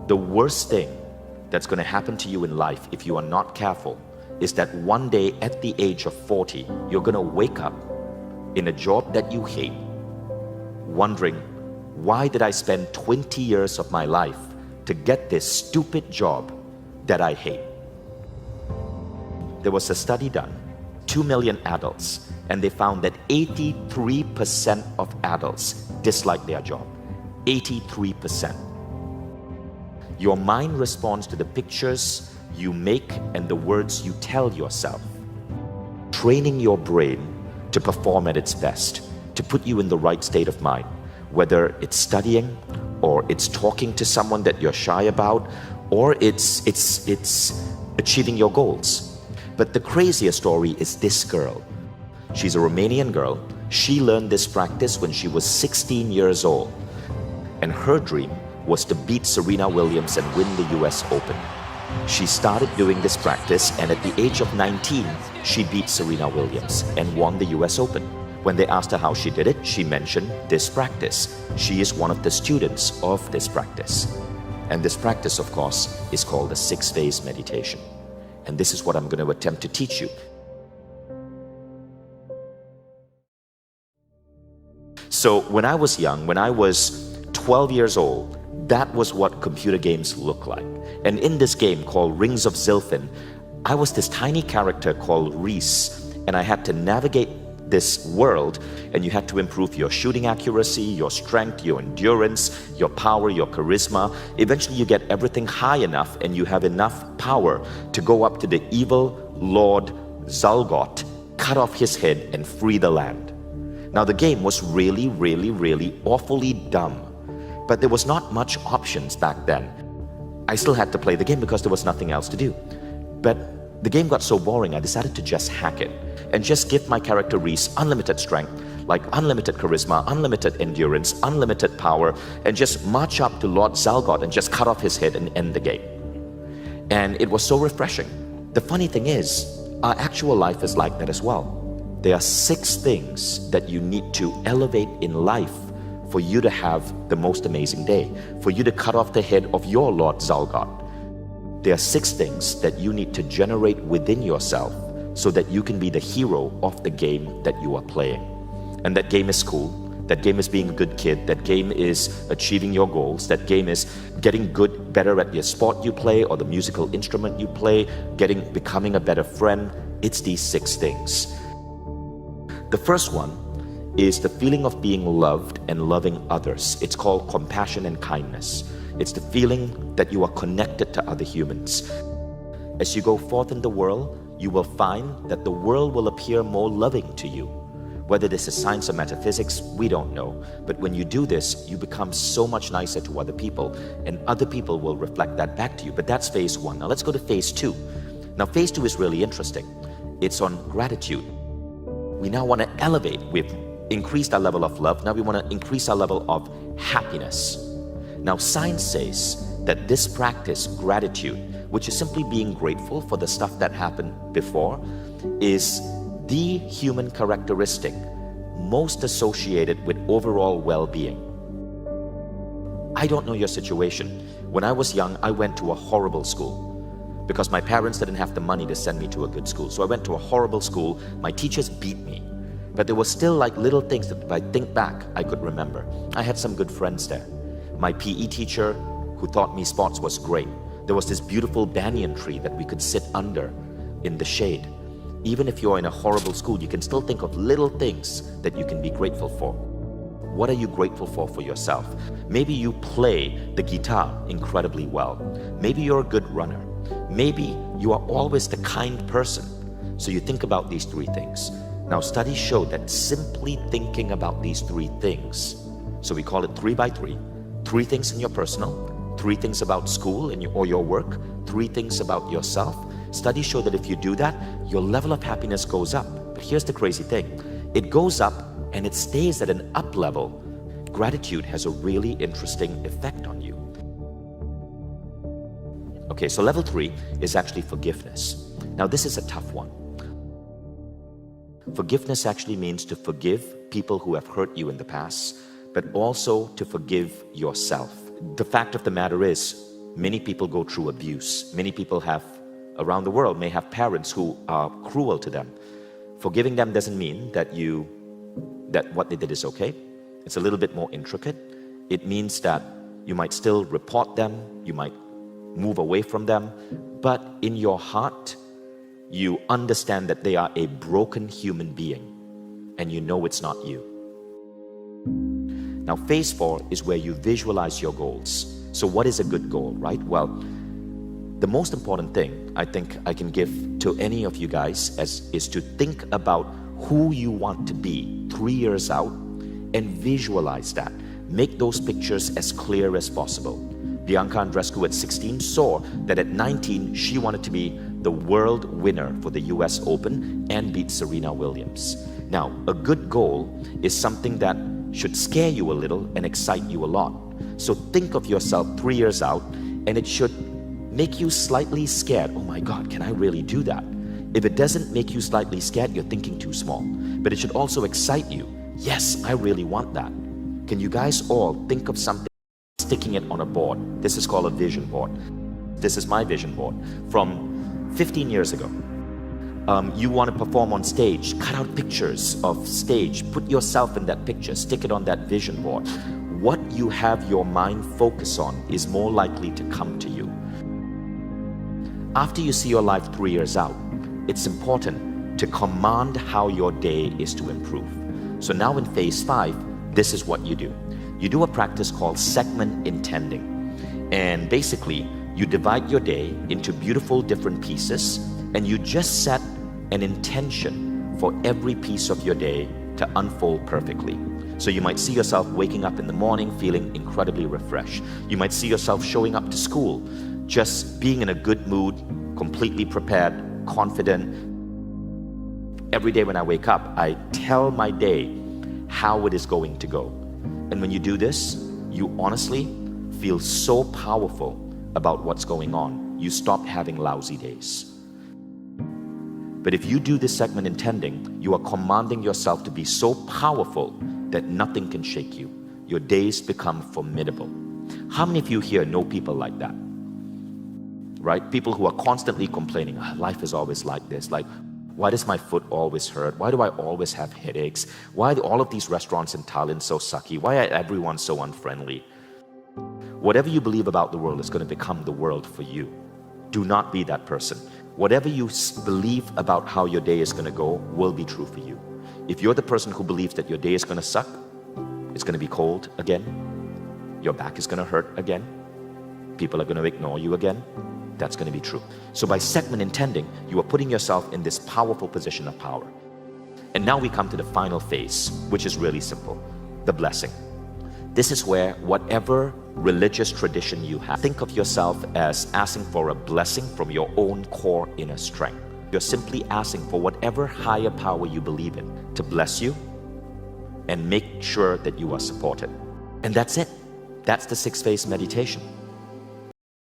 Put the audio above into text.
The worst thing that's going to happen to you in life if you are not careful is that one day at the age of 40, you're going to wake up in a job that you hate, wondering, why did I spend 20 years of my life to get this stupid job that I hate? There was a study done, 2 million adults, and they found that 83% of adults dislike their job. 83%. Your mind responds to the pictures you make and the words you tell yourself. Training your brain to perform at its best, to put you in the right state of mind, whether it's studying or it's talking to someone that you're shy about, or it's achieving your goals. But the craziest story is this girl. She's a Romanian girl. She learned this practice when she was 16 years old. And her dream was to beat Serena Williams and win the US Open. She started doing this practice, and at the age of 19, she beat Serena Williams and won the US Open. When they asked her how she did it, she mentioned this practice. She is one of the students of this practice. And this practice, of course, is called the 6-phase meditation. And this is what I'm going to attempt to teach you. So when I was young, when I was 12 years old, that was what computer games look like. And in this game called Rings of Zilfin, I was this tiny character called Reese, and I had to navigate this world, and you had to improve your shooting accuracy, your strength, your endurance, your power, your charisma. Eventually you get everything high enough and you have enough power to go up to the evil Lord Zalgot, cut off his head and free the land. Now the game was really, really, really awfully dumb. But there was not much options back then. I still had to play the game because there was nothing else to do. But the game got so boring, I decided to just hack it and just give my character Reese unlimited strength, like unlimited charisma, unlimited endurance, unlimited power, and just march up to Lord Zalgot and just cut off his head and end the game. And it was so refreshing. The funny thing is, our actual life is like that as well. There are 6 things that you need to elevate in life for you to have the most amazing day, for you to cut off the head of your Lord Zalgot. There are 6 things that you need to generate within yourself so that you can be the hero of the game that you are playing. And that game is school, that game is being a good kid, that game is achieving your goals, that game is getting better at your sport you play or the musical instrument you play, becoming a better friend. It's these 6 things. The first one is the feeling of being loved and loving others. It's called compassion and kindness. It's the feeling that you are connected to other humans. As you go forth in the world, you will find that the world will appear more loving to you. Whether this is science or metaphysics, we don't know. But when you do this, you become so much nicer to other people, and other people will reflect that back to you. But that's phase 1. Now let's go to phase 2. Now phase 2 is really interesting. It's on gratitude. We now want to elevate. We've increased our level of love. Now we want to increase our level of happiness. Now science says that this practice, gratitude, which is simply being grateful for the stuff that happened before, is the human characteristic most associated with overall well-being. I don't know your situation. When I was young, I went to a horrible school because my parents didn't have the money to send me to a good school. So I went to a horrible school. My teachers beat me. But there were still like little things that if I think back, I could remember. I had some good friends there. My PE teacher who taught me sports was great. There was this beautiful banyan tree that we could sit under in the shade. Even if you're in a horrible school, you can still think of little things that you can be grateful for. What are you grateful for yourself? Maybe you play the guitar incredibly well. Maybe you're a good runner. Maybe you are always the kind person. So you think about these 3 things. Now studies show that simply thinking about these 3 things, so we call it 3 by 3, 3 things in your personal, 3 things about school or your work, 3 things about yourself. Studies show that if you do that, your level of happiness goes up. But here's the crazy thing. It goes up and it stays at an up level. Gratitude has a really interesting effect on you. Okay, so level 3 is actually forgiveness. Now this is a tough one. Forgiveness actually means to forgive people who have hurt you in the past, but also to forgive yourself. The fact of the matter is, Many people go through abuse. Many people around the world may have parents who are cruel to them. Forgiving them doesn't mean that what they did is okay. It's a little bit more intricate. It means that you might still report them, you might move away from them, but in your heart, you understand that they are a broken human being, and you know it's not you. Now, phase 4 is where you visualize your goals. So what is a good goal, right? Well, the most important thing I think I can give to any of you guys is to think about who you want to be 3 years out and visualize that. Make those pictures as clear as possible. Bianca Andreescu at 16 saw that at 19 she wanted to be the world winner for the US Open and beat Serena Williams. Now, a good goal is something that should scare you a little and excite you a lot. So think of yourself 3 years out, and it should make you slightly scared. Oh my God, can I really do that? If it doesn't make you slightly scared, you're thinking too small. But it should also excite you. Yes, I really want that. Can you guys all think of something, sticking it on a board? This is called a vision board. This is my vision board from 15 years ago. You want to perform on stage, cut out pictures of stage, put yourself in that picture, stick it on that vision board. What you have your mind focus on is more likely to come to you. After you see your life 3 years out, it's important to command how your day is to improve. So now in phase 5, this is what you do. You do a practice called segment intending. And basically, you divide your day into beautiful different pieces, and you just set an intention for every piece of your day to unfold perfectly. So you might see yourself waking up in the morning feeling incredibly refreshed. You might see yourself showing up to school, just being in a good mood, completely prepared, confident. Every day when I wake up, I tell my day how it is going to go. And when you do this, you honestly feel so powerful about what's going on. You stop having lousy days. But if you do this segment intending, you are commanding yourself to be so powerful that nothing can shake you. Your days become formidable. How many of you here know people like that? Right? People who are constantly complaining, life is always like this. Like, why does my foot always hurt? Why do I always have headaches? Why are all of these restaurants in Thailand so sucky? Why are everyone so unfriendly? Whatever you believe about the world is going to become the world for you. Do not be that person. Whatever you believe about how your day is going to go will be true for you. If you're the person who believes that your day is going to suck, it's going to be cold again, your back is going to hurt again, people are going to ignore you again, that's going to be true. So by segment intending, you are putting yourself in this powerful position of power. And now we come to the final phase, which is really simple, the blessing. This is where whatever religious tradition you have, think of yourself as asking for a blessing from your own core inner strength. You're simply asking for whatever higher power you believe in to bless you and make sure that you are supported. And that's it. That's the 6-phase meditation.